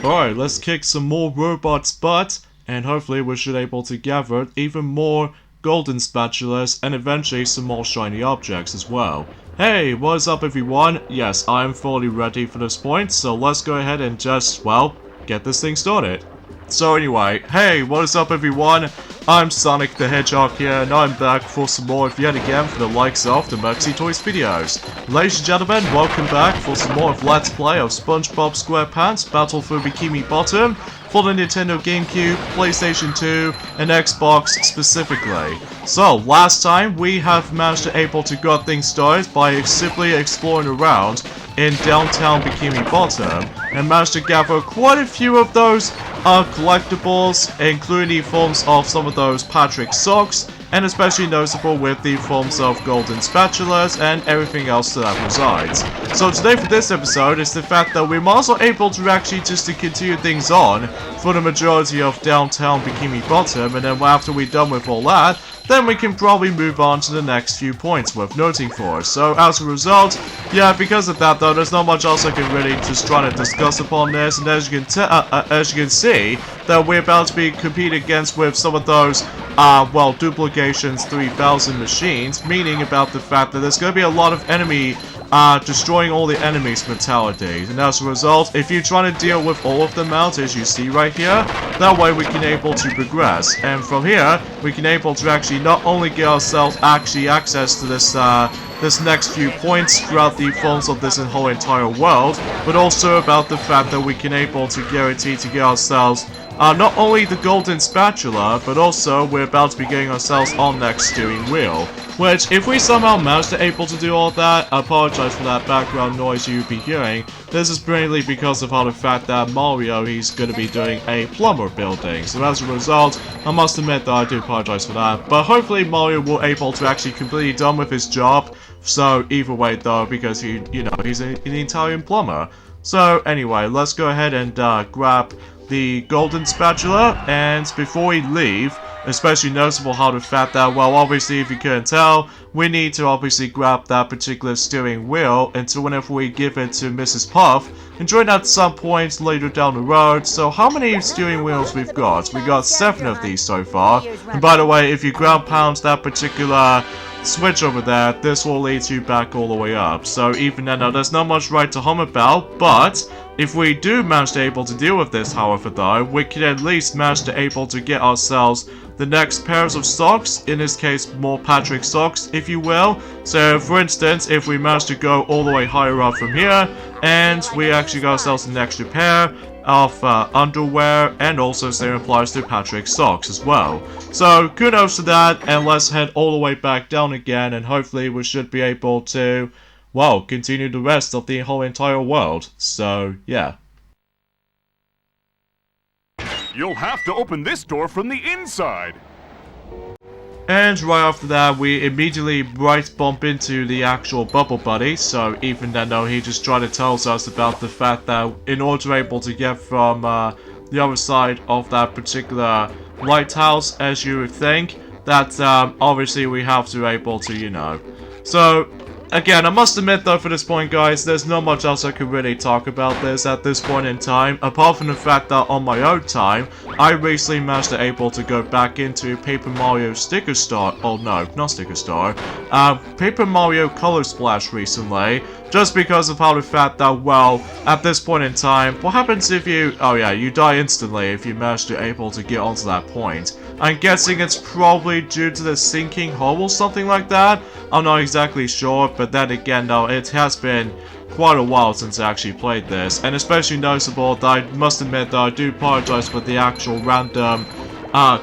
Alright, let's kick some more robots' butt, and hopefully we should be able to gather even more golden spatulas and eventually some more shiny objects as well. Hey, what is up everyone? Yes, I am fully ready for this point, so let's go ahead and just, well, get this thing started. So anyway, hey, what is up everyone? I'm Sonic the Hedgehog here, and I'm back for some more of yet again for the likes of the Mercy Toys videos. Ladies and gentlemen, welcome back for some more of Let's Play of SpongeBob SquarePants Battle for Bikini Bottom for the Nintendo GameCube, PlayStation 2, and Xbox specifically. So, last time we have managed to able to get things started by simply exploring around in downtown Bikini Bottom and managed to gather quite a few of those collectibles, including the forms of some of those Patrick socks, and especially noticeable with the forms of golden spatulas and everything else that resides. So today for this episode is the fact that we're also able to actually just to continue things on for the majority of downtown Bikini Bottom, and then after we're done with all that, then we can probably move on to the next few points worth noting for. So as a result, yeah, because of that though, there's not much else I can really just try to discuss upon this, and as you can see, that we're about to be competing against with some of those, well, duplications 3000 machines, meaning about the fact that there's going to be a lot of enemy destroying all the enemies' mentalities, and as a result, if you're trying to deal with all of them out as you see right here, that way we can able to progress, and from here we can able to actually not only get ourselves actually access to this this next few points throughout the forms of this whole entire world, but also about the fact that we can able to guarantee to get ourselves not only the golden spatula, but also we're about to be getting ourselves on next steering wheel. Which, if we somehow manage to able to do all that, I apologize for that background noise you'll be hearing. This is mainly because of how the fact that Mario, he's going to be doing a plumber building. So as a result, I must admit that I do apologize for that. But hopefully Mario will able to actually completely done with his job. So either way though, because he, you know, he's an Italian plumber. So anyway, let's go ahead and grab the golden spatula, and before we leave, especially noticeable how the fact that, well, obviously if you couldn't tell, we need to obviously grab that particular steering wheel until whenever we give it to Mrs. Puff, and join at some point later down the road. So how many steering wheels we've got? We got 7 of these so far, and by the way, if you ground pound that particular switch over there, this will lead you back all the way up. So even then, there's not much right to hum about, but if we do manage to able to deal with this, however though, we can at least manage to able to get ourselves the next pairs of socks, in this case more Patrick socks if you will. So for instance, if we manage to go all the way higher up from here, and we actually got ourselves an extra pair of underwear, and also same applies to Patrick socks as well. So kudos to that, and let's head all the way back down again, and hopefully we should be able to, well, continue the rest of the whole entire world. So yeah. You'll have to open this door from the inside. And right after that, we immediately bump into the actual Bubble Buddy. So even then though, he just tried to tell us about the fact that in order to be able to get from the other side of that particular lighthouse, as you would think, that obviously we have to be able to, you know. So again, I must admit though, for this point guys, there's not much else I could really talk about this at this point in time, apart from the fact that on my own time, I recently managed to able to go back into Paper Mario Sticker Star, oh no, not Sticker Star, Paper Mario Color Splash recently, just because of how the fact that, well, at this point in time, what happens if you, oh yeah, you die instantly if you manage to able to get onto that point. I'm guessing it's probably due to the sinking hole or something like that. I'm not exactly sure, but then again though, it has been quite a while since I actually played this, and especially noticeable that I must admit that I do apologize for the actual random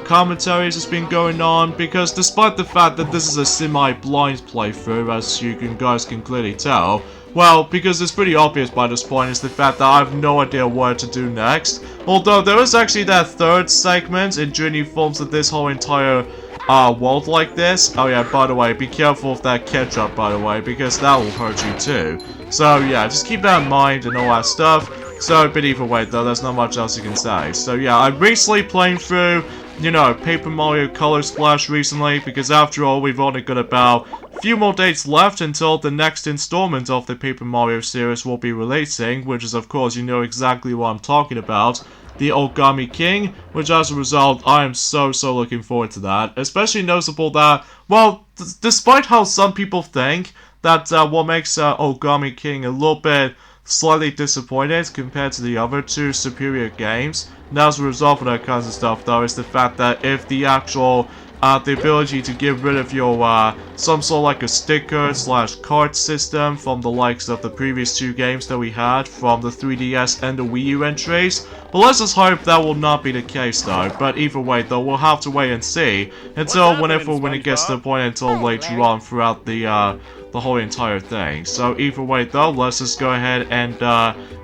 commentaries that's been going on, because despite the fact that this is a semi-blind playthrough, as you guys can clearly tell, well, because it's pretty obvious by this point, is the fact that I have no idea what to do next. Although there is actually that third segment in Journey forms of this whole entire world like this. Oh yeah, by the way, be careful of that ketchup, by the way, because that will hurt you too. So yeah, just keep that in mind and all that stuff. So, but either way though, there's not much else you can say. So yeah, I'm recently playing through, you know, Paper Mario Color Splash recently, because after all, we've only got about a few more days left until the next installment of the Paper Mario series will be releasing, which is of course, you know exactly what I'm talking about, the Origami King, which as a result, I am so looking forward to that. Especially noticeable that, well, despite how some people think that what makes Origami King a little bit slightly disappointed compared to the other two superior games, and as a result of that kinds of stuff though, is the fact that if the actual the ability to get rid of your some sort of like a sticker slash card system from the likes of the previous two games that we had from the 3DS and the Wii U entries. But let's just hope that will not be the case though. But either way though, we'll have to wait and see until when it gets to the point until later on throughout the whole entire thing. So either way though, let's just go ahead and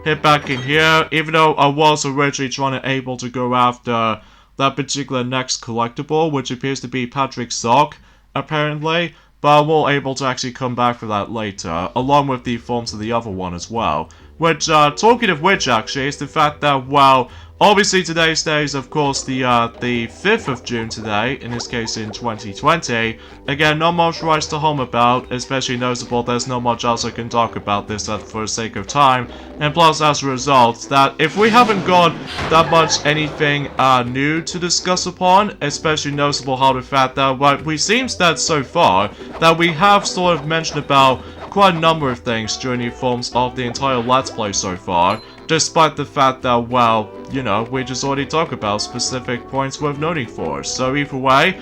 hit back in here. Even though I was originally trying to able to go after that particular next collectible, which appears to be Patrick's sock, apparently, but we'll able to actually come back for that later, along with the forms of the other one as well. Which, talking of which, actually, is the fact that, well, obviously today's day is, of course, the 5th of June today, in this case in 2020. Again, not much rise to home about, especially noticeable there's not much else I can talk about this for the sake of time. And plus, as a result, that if we haven't got that much anything new to discuss upon, especially noticeable how the fact that, well, we seems that so far, that we have sort of mentioned about quite a number of things during the forms of the entire Let's Play so far, despite the fact that, well, you know, we just already talked about specific points worth noting for. So either way,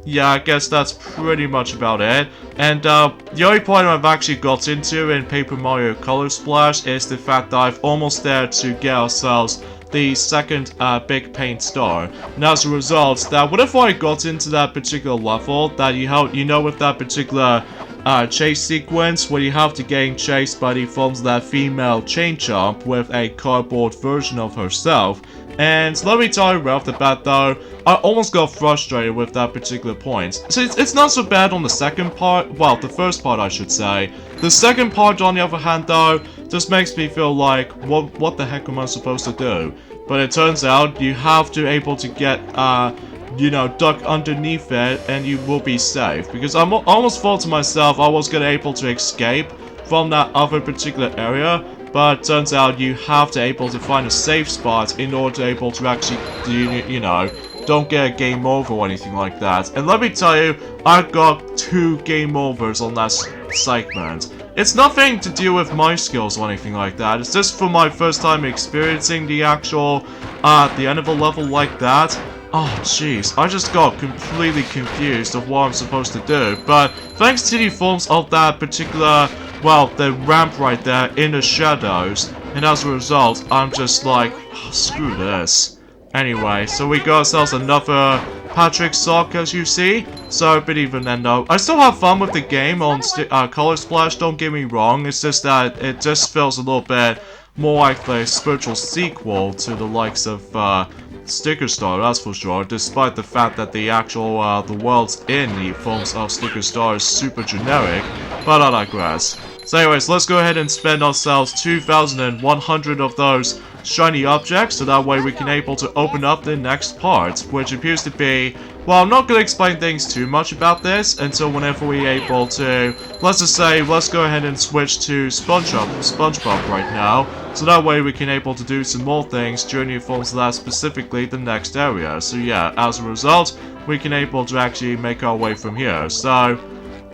yeah, I guess that's pretty much about it. And the only point I've actually got into in Paper Mario Color Splash is the fact that I've almost there to get ourselves the second big paint star. And as a result, that whenever I got into that particular level, that you know with that particular chase sequence where you have to getting chased by the forms of that female chain chomp with a cardboard version of herself. And let me tell you right off the bat though, I almost got frustrated with that particular point. So it's not so bad on the second part, well, the first part I should say. The second part on the other hand though, just makes me feel like, what the heck am I supposed to do? But it turns out you have to able to get, you know, duck underneath it and you will be safe. Because I almost thought to myself I was gonna able to escape from that other particular area, but turns out you have to able to find a safe spot in order to able to actually, you know, don't get a game over or anything like that. And let me tell you, I got 2 game overs on that segment. It's nothing to do with my skills or anything like that. It's just for my first time experiencing the actual, the end of a level like that. Oh jeez, I just got completely confused of what I'm supposed to do, but thanks to the forms of that particular, well, the ramp right there in the shadows, and as a result, I'm just like, oh, screw this. Anyway, so we got ourselves another Patrick sock, as you see. So, but even then though, I still have fun with the game on Color Splash, don't get me wrong, it's just that it just feels a little bit more like the spiritual sequel to the likes of, Sticker Star, that's for sure, despite the fact that the actual, the worlds in the forms of Sticker Star is super generic, but I digress. So anyways, let's go ahead and spend ourselves 2,100 of those shiny objects, so that way we can able to open up the next part, which appears to be, well, I'm not going to explain things too much about this until whenever we're able to, let's just say, let's go ahead and switch to SpongeBob right now, so that way we can able to do some more things during the forms of that, specifically the next area. So yeah, as a result, we can able to actually make our way from here. So,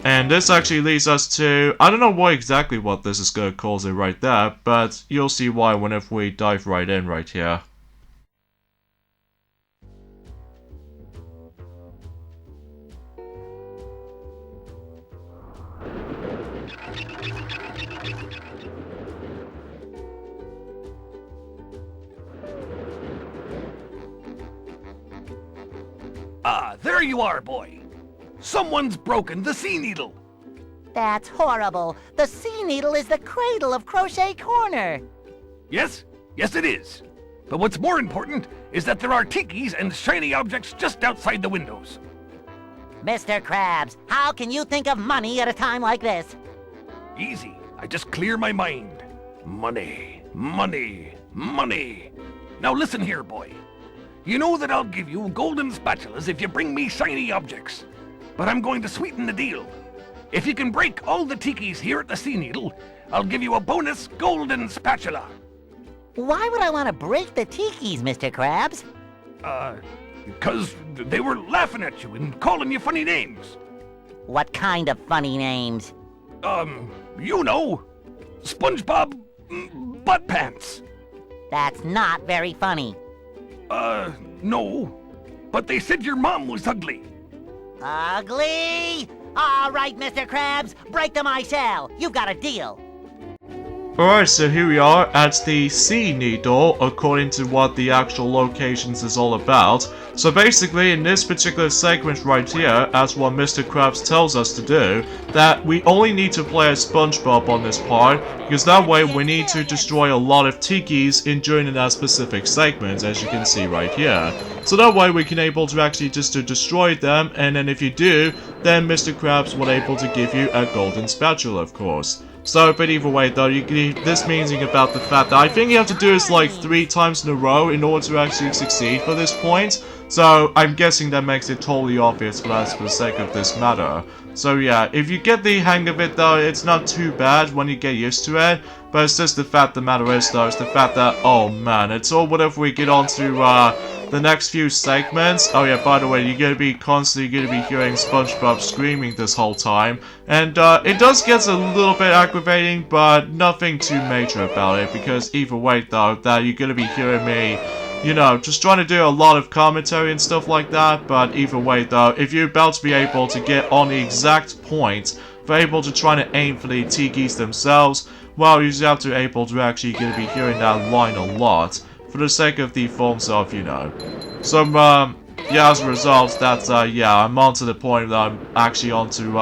and this actually leads us to, I don't know what this is going to cause it right there, but you'll see why whenever we dive right in right here. Ah, there you are, boy. Someone's broken the sea needle. That's horrible. The sea needle is the cradle of Crochet Corner. Yes, it is. But what's more important is that there are tikis and shiny objects just outside the windows. Mr. Krabs, how can you think of money at a time like this? Easy. I just clear my mind. Money. Money, money. Now listen here, boy. You know that I'll give you golden spatulas if you bring me shiny objects. But I'm going to sweeten the deal. If you can break all the tikis here at the Sea Needle, I'll give you a bonus golden spatula. Why would I want to break the tikis, Mr. Krabs? Because they were laughing at you and calling you funny names. What kind of funny names? You know, SpongeBob Butt Pants. That's not very funny. No. But they said your mom was ugly. Ugly? All right, Mr. Krabs, break them I shall. You've got a deal. Alright, so here we are at the Sea Needle, according to what the actual locations is all about. So basically, in this particular segment right here, as what Mr. Krabs tells us to do, that we only need to play as SpongeBob on this part, because that way we need to destroy a lot of tikis in during that specific segment, as you can see right here. So that way we can able to actually just to destroy them, and then if you do, then Mr. Krabs will able to give you a golden spatula, of course. So, but either way though, this means about the fact that I think you have to do this like 3 times in a row in order to actually succeed for this point. So, I'm guessing that makes it totally obvious for the sake of this matter. So yeah, if you get the hang of it though, it's not too bad when you get used to it. But it's just the fact the matter is though, it's the fact that, oh man, it's all whatever we get on to the next few segments. Oh yeah, by the way, you're gonna be constantly hearing SpongeBob screaming this whole time. And it does get a little bit aggravating, but nothing too major about it, because either way though, that you're gonna be hearing me, you know, just trying to do a lot of commentary and stuff like that. But either way though, if you're about to be able to get on the exact point, for able to try to aim for the tikis themselves, well, you just have to able to actually gonna be hearing that line a lot, for the sake of the forms of, you know. So, yeah, as a result, that's, yeah, I'm on to the point that I'm actually on to,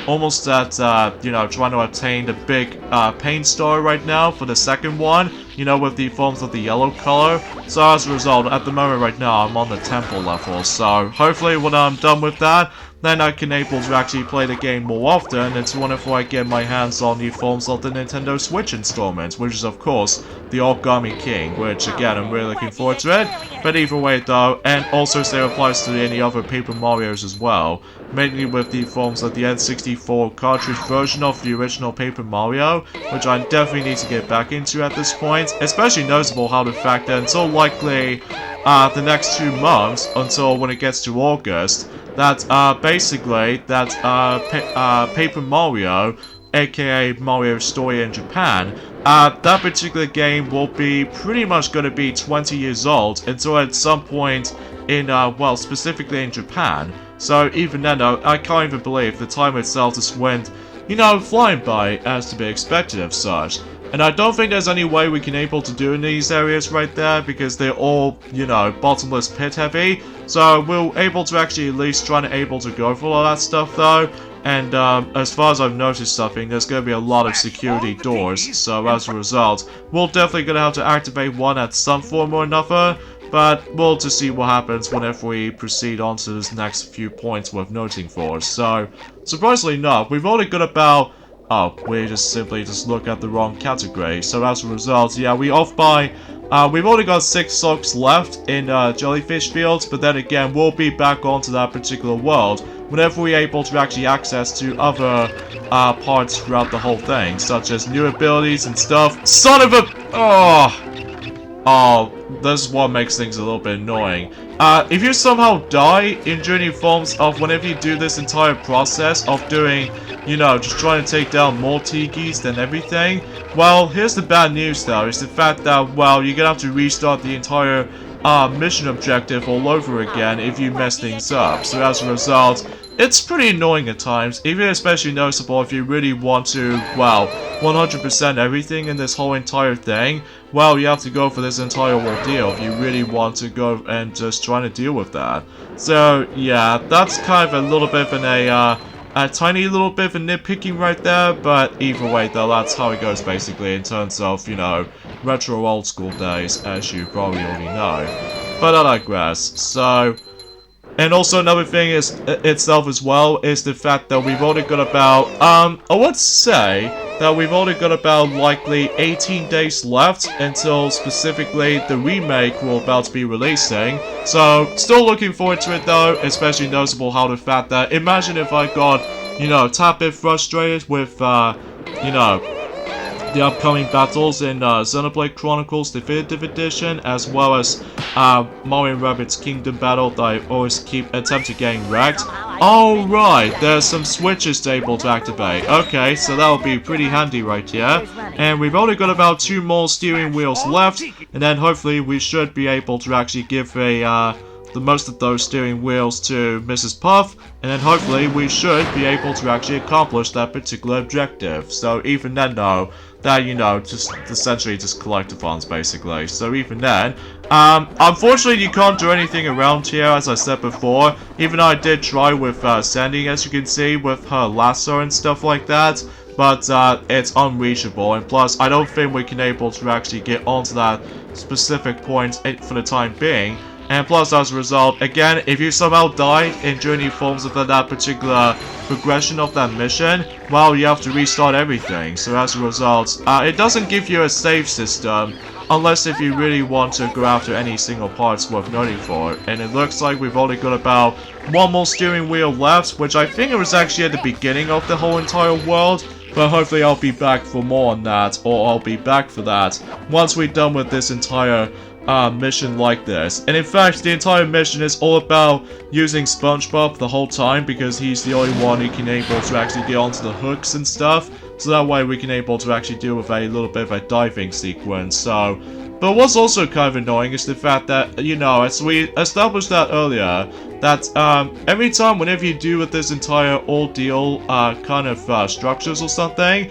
almost at, you know, trying to obtain the big, paint star right now for the second one, you know, with the forms of the yellow color. So, as a result, at the moment right now, I'm on the temple level. So, hopefully when I'm done with that, then I can able to actually play the game more often. It's whenever I get my hands on the forms of the Nintendo Switch installment, which is of course the Origami King, which again I'm really looking forward to it. But either way though, and also same applies to any other Paper Marios as well, mainly with the forms of the N64 cartridge version of the original Paper Mario, which I definitely need to get back into at this point. Especially noticeable how the fact that until likely the next 2 months, until when it gets to August, that basically that Paper Mario, aka Mario Story in Japan, that particular game will be pretty much going to be 20 years old until at some point in, well, specifically in Japan. So even then though, I can't even believe the time itself just went, you know, flying by as to be expected of such. And I don't think there's any way we can able to do in these areas right there, because they're all, you know, bottomless pit heavy. So we're able to actually at least try to able to go for all that stuff though. And as far as I've noticed something, there's going to be a lot of security doors. So as a result, we're definitely going to have to activate one at some form or another. But we'll just see what happens whenever we proceed on to this next few points worth noting for. So, surprisingly enough, we've only got about... Oh, we just simply look at the wrong category. So as a result, yeah, we off by... we've only got 6 socks left in Jellyfish Fields, but then again, we'll be back onto that particular world whenever we're able to actually access to other parts throughout the whole thing, such as new abilities and stuff. Son of a... Oh, this is what makes things a little bit annoying. If you somehow die in journey forms of whenever you do this entire process of doing, you know, just trying to take down more tikis than everything, well, here's the bad news though, is the fact that, well, you're gonna have to restart the entire mission objective all over again if you mess things up. So as a result, it's pretty annoying at times, even especially noticeable if you really want to, well, 100% everything in this whole entire thing. Well, you have to go for this entire ordeal if you really want to go and just try to deal with that. So, yeah, that's kind of a little bit of a tiny little bit of a nitpicking right there, but either way though, that's how it goes basically in terms of, you know, retro old school days, as you probably already know. But I digress. So... And also another thing is itself as well is the fact that we've only got about I would say that we've only got about likely 18 days left until specifically the remake we're about to be releasing. So, still looking forward to it though, especially noticeable how the fact that, imagine if I got, you know, a tad bit frustrated with, you know, the upcoming battles in Xenoblade Chronicles Definitive Edition, as well as Mario & Rabbids Kingdom Battle that I always keep attempting getting wrecked. Oh right, there's some switches to able to activate. Okay, so that'll be pretty handy right here. And we've only got about 2 more steering wheels left, and then hopefully we should be able to actually give the most of those steering wheels to Mrs. Puff, and then hopefully we should be able to actually accomplish that particular objective. So even then though, that, you know, just essentially just collectathons basically. So even then, unfortunately you can't do anything around here as I said before, even though I did try with Sandy, as you can see, with her lasso and stuff like that. But it's unreachable, and plus I don't think we can able to actually get onto that specific point for the time being. And plus, as a result, again, if you somehow died in during the forms of that particular progression of that mission, well, you have to restart everything. So as a result, it doesn't give you a save system, unless if you really want to go after any single parts worth noting for. And it looks like we've only got about 1 more steering wheel left, which I think it was actually at the beginning of the whole entire world. But hopefully I'll be back for more on that, or I'll be back for that once we're done with this entire mission like this. And in fact, the entire mission is all about using SpongeBob the whole time, because he's the only one who can able to actually get onto the hooks and stuff. So that way we can able to actually deal with a little bit of a diving sequence. So, but what's also kind of annoying is the fact that, you know, as we established that earlier, that every time whenever you do with this entire ordeal kind of structures or something,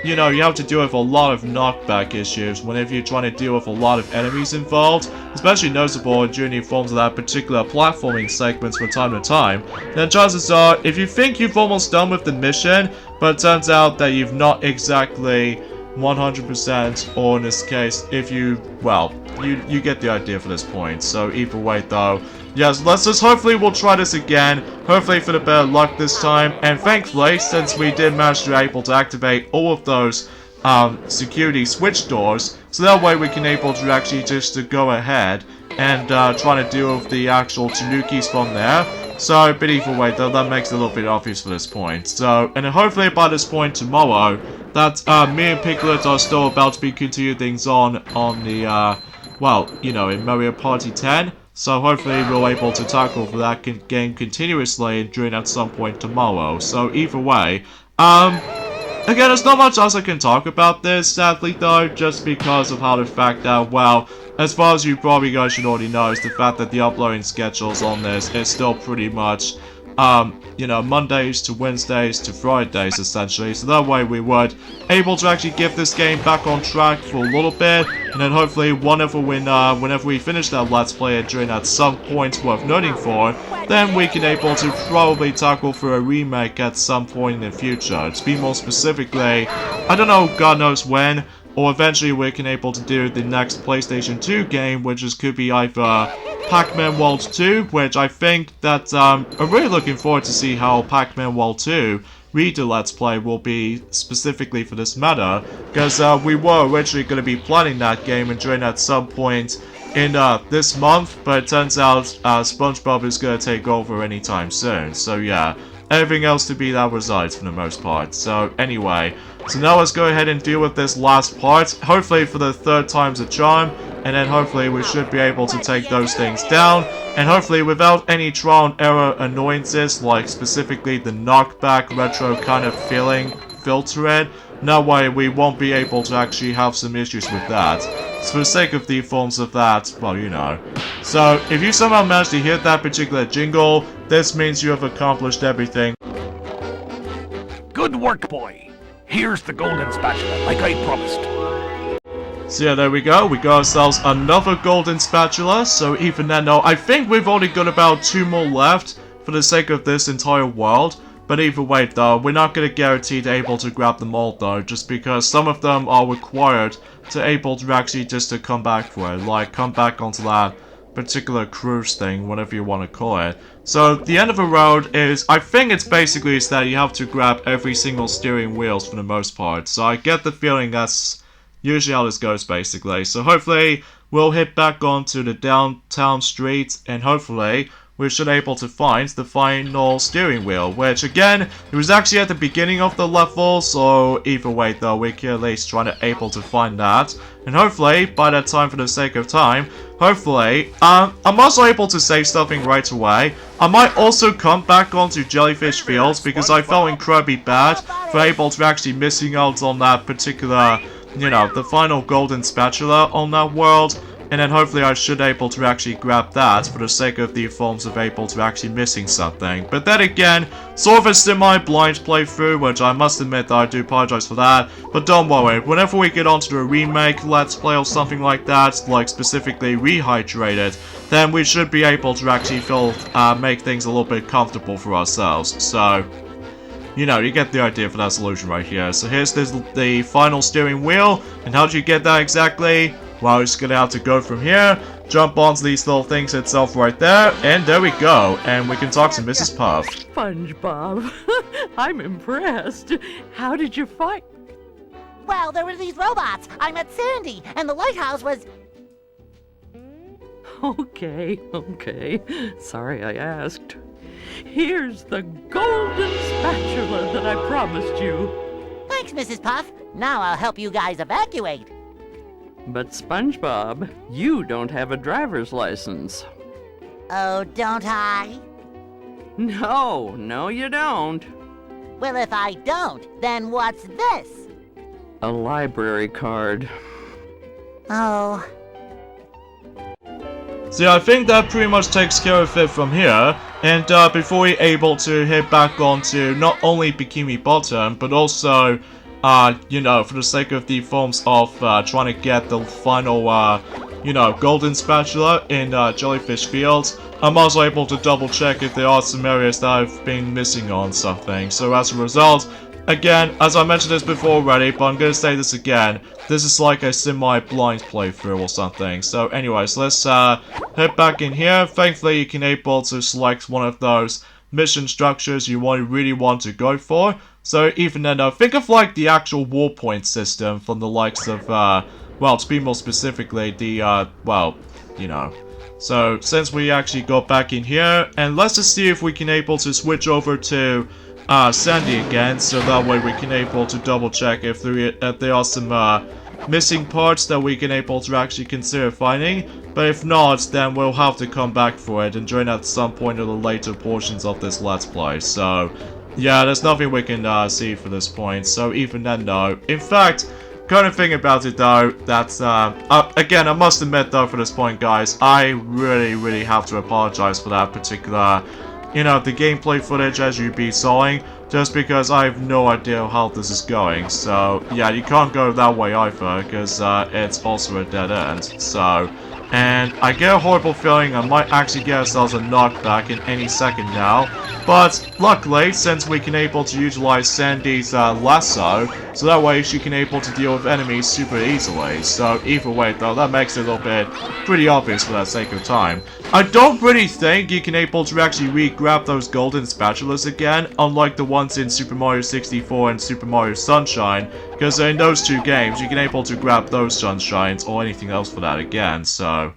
you know, you have to deal with a lot of knockback issues whenever you're trying to deal with a lot of enemies involved, especially noticeable during the forms of that particular platforming segments from time to time. Then chances are, if you think you've almost done with the mission, but it turns out that you've not exactly 100%, or in this case, if you, well, you get the idea for this point. So either way though, yes, let's just hopefully we'll try this again, hopefully for the better luck this time. And thankfully, since we did manage to able to activate all of those security switch doors, so that way we can able to actually just to go ahead and try to deal with the actual Tanukis from there. So, but either way though, that makes it a little bit obvious for this point. So, and then hopefully by this point tomorrow, that me and Piglet are still about to be continuing things on the, well, you know, in Mario Party 10. So hopefully we're able to tackle that game continuously during at some point tomorrow. So either way, again, there's not much else I can talk about this, sadly though, just because of how the fact that, well, as far as you probably guys should already know, is the fact that the uploading schedules on this is still pretty much, you know, Mondays to Wednesdays to Fridays, essentially. So that way we would able to actually get this game back on track for a little bit, and then hopefully whenever we finish that Let's Play it during at some point worth noting for, then we can able to probably tackle for a remake at some point in the future. To be more specifically, I don't know, God knows when, or eventually we can able to do the next PlayStation 2 game, which could be either Pac-Man World 2, which I think that I'm really looking forward to see how Pac-Man World 2 read the Let's Play will be specifically for this matter, because we were originally going to be planning that game and doing at some point in this month, but it turns out SpongeBob is going to take over anytime soon. So yeah, everything else to be that resides for the most part. So anyway, so now let's go ahead and deal with this last part, hopefully for the 3rd time's a charm, and then hopefully we should be able to take those things down, and hopefully without any trial and error annoyances, like specifically the knockback retro kind of feeling filter it. No way we won't be able to actually have some issues with that. So for the sake of the forms of that, well, you know. So if you somehow manage to hit that particular jingle, this means you have accomplished everything. Good work, boy. Here's the golden spatula, like I promised. So yeah, there we go. We got ourselves another golden spatula. So even then, though, I think we've only got about 2 more left for the sake of this entire world. But either way, though, we're not going to guarantee to able to grab them all, though, just because some of them are required to able to actually just to come back for it. Like, come back onto that particular cruise thing, whatever you want to call it. So the end of the road is, I think it's basically is that you have to grab every single steering wheels for the most part. So I get the feeling that's usually how this goes basically. So hopefully we'll hit back onto the downtown streets and hopefully we should be able to find the final steering wheel, which again, it was actually at the beginning of the level, so either way though, we can at least try to able to find that. And hopefully, by that time, for the sake of time, hopefully, I'm also able to save something right away. I might also come back onto Jellyfish Fields because I felt incredibly bad for able to actually missing out on that particular, you know, the final golden spatula on that world. And then hopefully I should able to actually grab that for the sake of the forms of able to actually missing something. But then again, sort of a semi-blind playthrough, which I must admit that I do apologize for that. But don't worry, whenever we get onto the remake Let's Play or something like that, like specifically Rehydrated, then we should be able to actually make things a little bit comfortable for ourselves. So, you know, you get the idea for that solution right here. So here's the final steering wheel, and how do you get that exactly? Well, you're just gonna have to go from here, jump onto these little things itself right there, and there we go. And we can talk to Mrs. Puff. SpongeBob, I'm impressed. How did you fight? Well, there were these robots. I met Sandy, and the lighthouse was... Okay. Sorry I asked. Here's the golden spatula that I promised you. Thanks, Mrs. Puff. Now I'll help you guys evacuate. But SpongeBob, you don't have a driver's license. Oh, don't I? No, you don't. Well, if I don't, then what's this? A library card. Oh. So yeah, I think that pretty much takes care of it from here. And before we're able to head back onto not only Bikini Bottom, but also, you know, for the sake of the forms of trying to get the final, you know, golden spatula in Jellyfish Fields, I'm also able to double check if there are some areas that I've been missing on something. So as a result, again, as I mentioned this before already, but I'm gonna say this again, this is like a semi-blind playthrough or something. So anyways, let's head back in here. Thankfully, you can able to select one of those mission structures you really want to go for. So even then, think of like the actual war point system from the likes of, well, to be more specifically, the, well, you know. So since we actually got back in here, and let's just see if we can able to switch over to Sandy again, so that way we can able to double check if there are some missing parts that we can able to actually consider finding. But if not, then we'll have to come back for it and join at some point in the later portions of this Let's Play. So yeah, there's nothing we can see for this point. So even then though, in fact, kind of thing about it though, that's again, I must admit though for this point guys, I really have to apologize for that particular, you know, the gameplay footage as you be sawing, just because I have no idea how this is going. So yeah, you can't go that way either, because it's also a dead end. So, and I get a horrible feeling I might actually get ourselves a knockback in any second now. But luckily, since we can able to utilize Sandy's lasso, so that way she can able to deal with enemies super easily. So either way though, that makes it a little bit pretty obvious for that sake of time. I don't really think you can able to actually re-grab those golden spatulas again, unlike the ones in Super Mario 64 and Super Mario Sunshine, because in those two games you can able to grab those Sunshines or anything else for that again, so...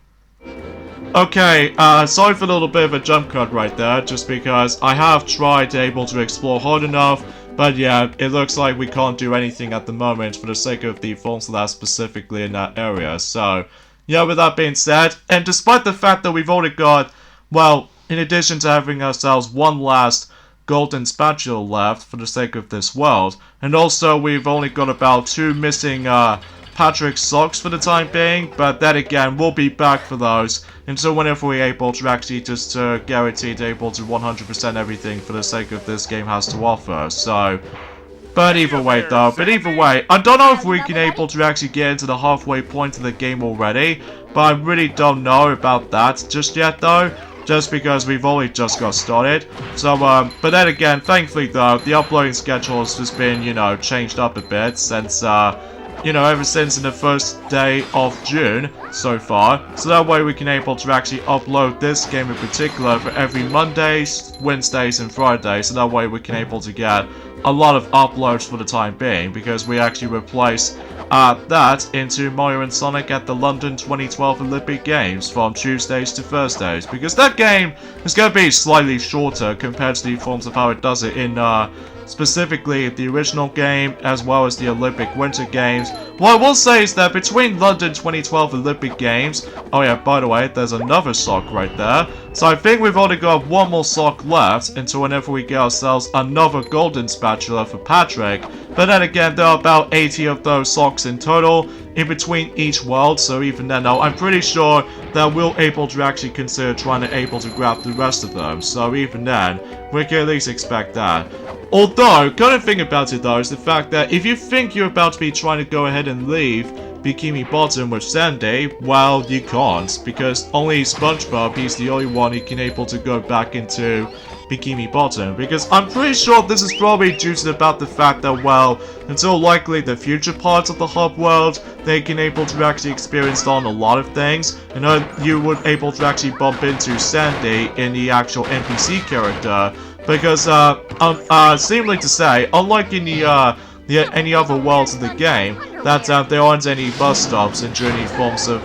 Okay, sorry for a little bit of a jump cut right there, just because I have tried to able to explore hard enough, but yeah, it looks like we can't do anything at the moment for the sake of the forms that are specifically in that area. So, yeah, with that being said, and despite the fact that we've already got, well, in addition to having ourselves one last golden spatula left for the sake of this world, and also we've only got about 2 missing, Patrick's socks for the time being, but then again, we'll be back for those until whenever we're able to actually just guarantee to able to 100% everything for the sake of this game has to offer, so... But either way though, I don't know if we can able to actually get into the halfway point of the game already, but I really don't know about that just yet though, just because we've only just got started. So, but then again, thankfully though, the uploading schedule has just been, you know, changed up a bit since, you know, ever since in the first day of June so far. So that way we can able to actually upload this game in particular for every Mondays, Wednesdays, and Fridays. So that way we can able to get a lot of uploads for the time being, because we actually replace that into Mario and Sonic at the London 2012 Olympic Games from Tuesdays to Thursdays, because that game is going to be slightly shorter compared to the forms of how it does it in specifically the original game as well as the Olympic Winter Games. What I will say is that between London 2012 Olympic Games, oh yeah, by the way, there's another sock right there, so I think we've only got one more sock left until whenever we get ourselves another golden spatula for Patrick. But then again, there are about 80 of those socks in total in between each world, so even then though, I'm pretty sure that we'll able to actually consider trying to able to grab the rest of them, so even then, we can at least expect that. Although, kind of thing about it though is the fact that if you think you're about to be trying to go ahead and leave Bikini Bottom with Sandy, well, you can't, because only SpongeBob, he's the only one who can able to go back into Bikini Bottom, because I'm pretty sure this is probably due to about the fact that, well, until likely the future parts of the hub world, they can able to actually experience on a lot of things. You know, you would able to actually bump into Sandy in the actual NPC character, because, seemingly to say, unlike in the any other worlds of the game, that there aren't any bus stops in Journey forms of,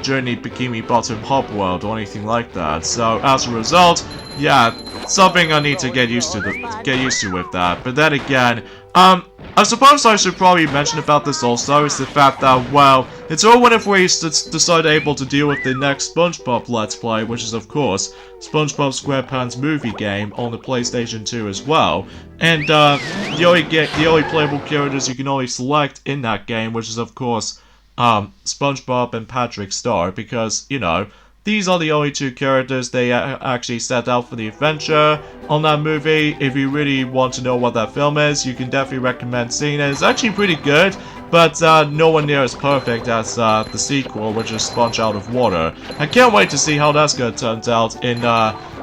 Journey Bikini Bottom Hub World or anything like that. So as a result, yeah, something I need to get used to with that. But then again, I suppose I should probably mention about this also is the fact that, well, it's all whenever we decide able to deal with the next SpongeBob Let's Play, which is of course SpongeBob SquarePants movie game on the PlayStation 2 as well. And the only playable characters you can only select in that game, which is of course SpongeBob and Patrick Star, because, you know, these are the only two characters they actually set out for the adventure on that movie. If you really want to know what that film is, you can definitely recommend seeing it. It's actually pretty good, but no one near as perfect as the sequel, which is Sponge Out of Water. I can't wait to see how that's going to turn out in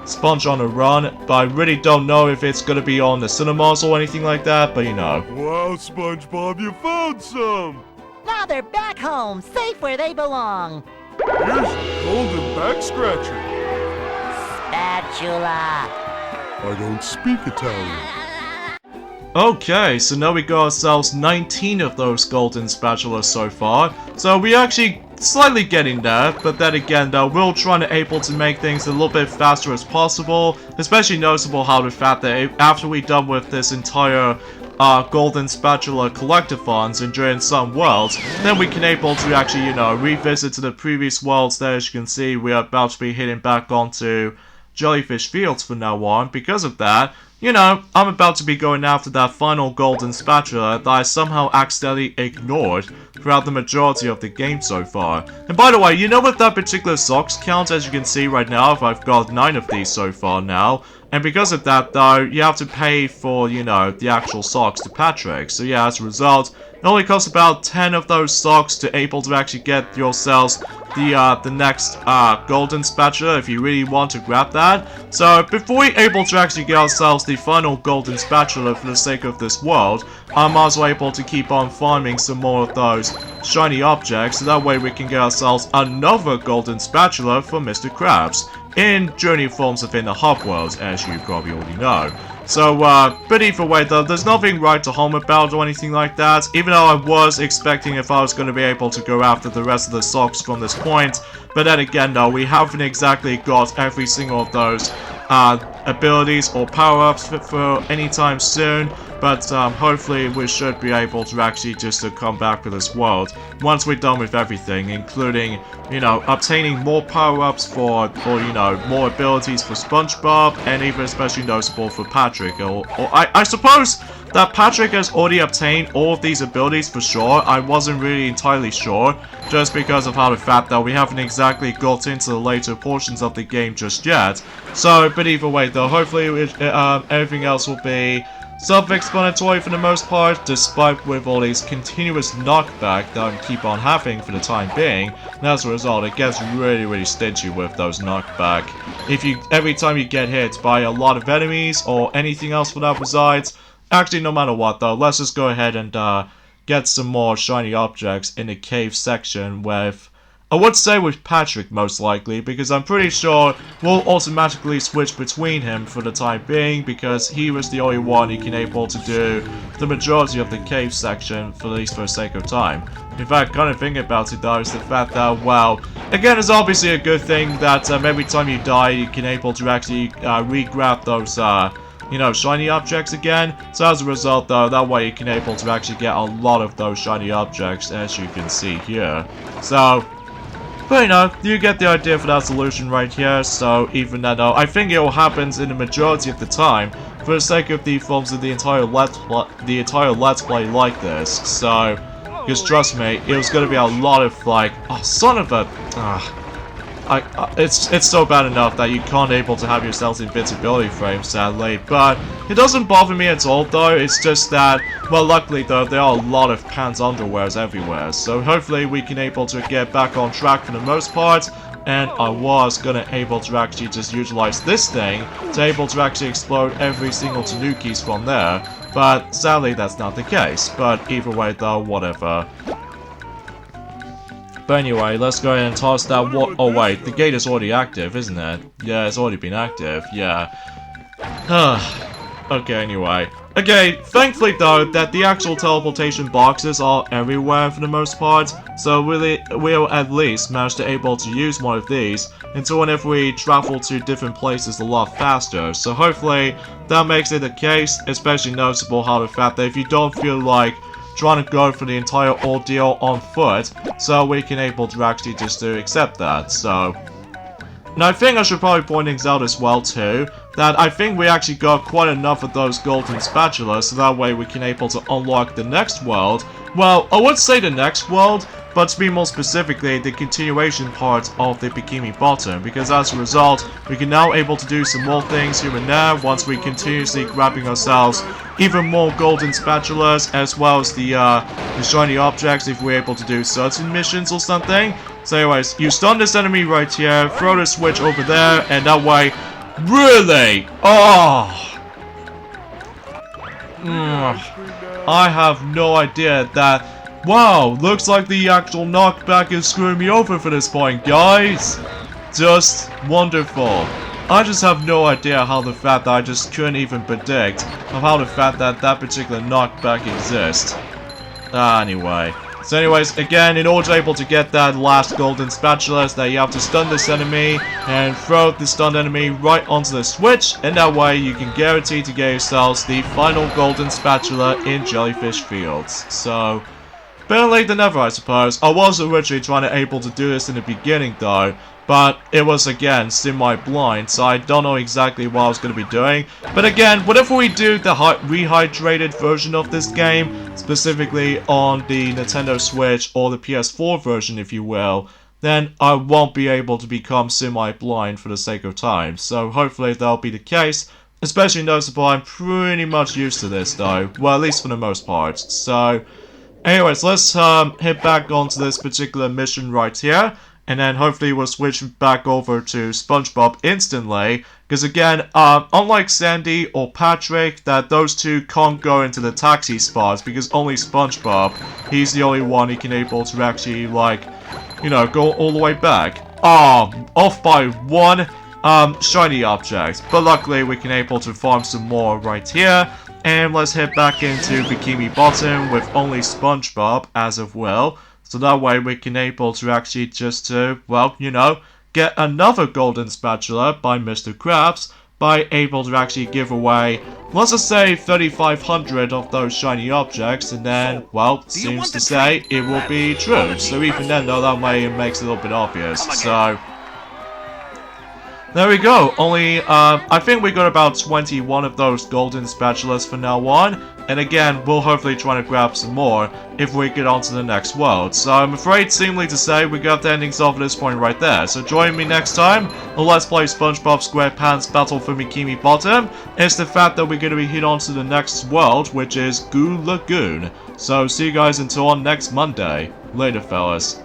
Sponge on a Run, but I really don't know if it's going to be on the cinemas or anything like that, but you know. Wow, SpongeBob, you found some! Now they're back home, safe where they belong. Here's a golden back scratcher. Spatula. I don't speak Italian. Okay, so now we got ourselves 19 of those golden spatulas so far. So we're actually slightly getting there, but then again though, we'll try to able to make things a little bit faster as possible. Especially noticeable how the fact that after we're done with this entire golden spatula collectathons and during some worlds, then we can able to actually, you know, revisit to the previous worlds there. As you can see, we are about to be heading back onto Jellyfish Fields from now on. Because of that, you know, I'm about to be going after that final golden spatula that I somehow accidentally ignored throughout the majority of the game so far. And by the way, you know what that particular socks count, as you can see right now, if I've got 9 of these so far now. And because of that though, you have to pay for, you know, the actual socks to Patrick. So yeah, as a result, it only costs about 10 of those socks to able to actually get yourselves the next golden spatula if you really want to grab that. So before we're able to actually get ourselves the final golden spatula for the sake of this world, I'm also able to keep on farming some more of those shiny objects, so that way we can get ourselves another golden spatula for Mr. Krabs in Journey forms within the hub world, as you probably already know. So, but either way though, there's nothing right to home about or anything like that, even though I was expecting if I was going to be able to go after the rest of the socks from this point. But then again though, we haven't exactly got every single of those abilities or power-ups for any time soon, but hopefully we should be able to actually just come back to this world once we're done with everything, including, you know, obtaining more power-ups for you know, more abilities for SpongeBob, and even especially noticeable for Patrick, or I suppose that Patrick has already obtained all of these abilities for sure. I wasn't really entirely sure, just because of how the fact that we haven't exactly got into the later portions of the game just yet. So, but either way though, hopefully everything else will be self-explanatory for the most part, despite with all these continuous knockback that I keep on having for the time being. And as a result, it gets really stingy with those knockback. Every time you get hit by a lot of enemies or anything else for that besides. Actually, no matter what though, let's just go ahead and get some more shiny objects in the cave section with, I would say with Patrick most likely, because I'm pretty sure we'll automatically switch between him for the time being, because he was the only one who can able to do the majority of the cave section, for at least for the sake of time. In fact, kind of thinking about it though, is the fact that, well, again, it's obviously a good thing that every time you die, you can able to actually re-grab those, you know, shiny objects again. So as a result though, that way you can able to actually get a lot of those shiny objects, as you can see here. So, but you know, you get the idea for that solution right here. So even though I think it will happen in the majority of the time, for the sake of the forms of the entire let's play like this. So, because trust me, it was gonna be a lot of like, oh son of a, it's so bad enough that you can't able to have yourself invincibility frame, sadly, but it doesn't bother me at all though. It's just that, well, luckily though, there are a lot of pants underwears everywhere, so hopefully we can able to get back on track for the most part. And I was gonna able to actually just utilize this thing to able to actually explode every single Tanukis from there, but sadly that's not the case. But either way though, whatever. But anyway, let's go ahead and toss that oh wait, the gate is already active, isn't it? Yeah, it's already been active, yeah. Okay, anyway. Okay, thankfully though, that the actual teleportation boxes are everywhere for the most part, so we'll at least manage to able to use one of these until whenever we travel to different places a lot faster. So hopefully that makes it the case, especially noticeable how the fact that if you don't feel like trying to go for the entire ordeal on foot, so we can able to actually just to accept that. So, and I think I should probably point things out as well too, that I think we actually got quite enough of those golden spatulas, so that way we can able to unlock the next world. Well, I would say the next world, but to be more specifically, the continuation part of the Bikini Bottom, because as a result, we can now able to do some more things here and there once we continuously grabbing ourselves even more golden spatulas, as well as the shiny objects if we're able to do certain missions or something. So anyways, you stun this enemy right here, throw the switch over there, and that way, really? Oh! I have no idea that. Wow, looks like the actual knockback is screwing me over for this point, guys. Just wonderful. I just have no idea how the fact that I just couldn't even predict of how the fact that that particular knockback exists. Anyway. So anyways, again, in order to able to get that last golden spatula, that you have to stun this enemy and throw the stunned enemy right onto the switch, and that way you can guarantee to get yourselves the final golden spatula in Jellyfish Fields. So, better late than never, I suppose. I was originally trying to able to do this in the beginning though, but it was again semi-blind, so I don't know exactly what I was going to be doing. But again, whenever we do the rehydrated version of this game, specifically on the Nintendo Switch or the PS4 version if you will, then I won't be able to become semi-blind for the sake of time. So hopefully that'll be the case. Especially noticeable, I'm pretty much used to this though, well at least for the most part. So anyways, let's head back onto this particular mission right here. And then hopefully we'll switch back over to SpongeBob instantly. Because again, unlike Sandy or Patrick, that those two can't go into the taxi spots. Because only SpongeBob, he's the only one who can able to actually, like, you know, go all the way back. Off by one shiny object. But luckily we can able to farm some more right here. And let's head back into Bikini Bottom with only SpongeBob as of well. So that way we can able to actually just well, you know, get another golden spatula by Mr. Krabs by able to actually give away, let's just say 3,500 of those shiny objects, and then, well, seems to say it will be true. So even then though, that way it makes it a little bit obvious. So there we go. Only, I think we got about 21 of those golden spatulas for now on. And again, we'll hopefully try to grab some more if we get on to the next world. So I'm afraid, seemingly to say, we got the endings off at this point right there. So join me next time on Let's Play SpongeBob SquarePants Battle for Bikini Bottom. It's the fact that we're going to be hit on to the next world, which is Goo Lagoon. So see you guys until on next Monday. Later, fellas.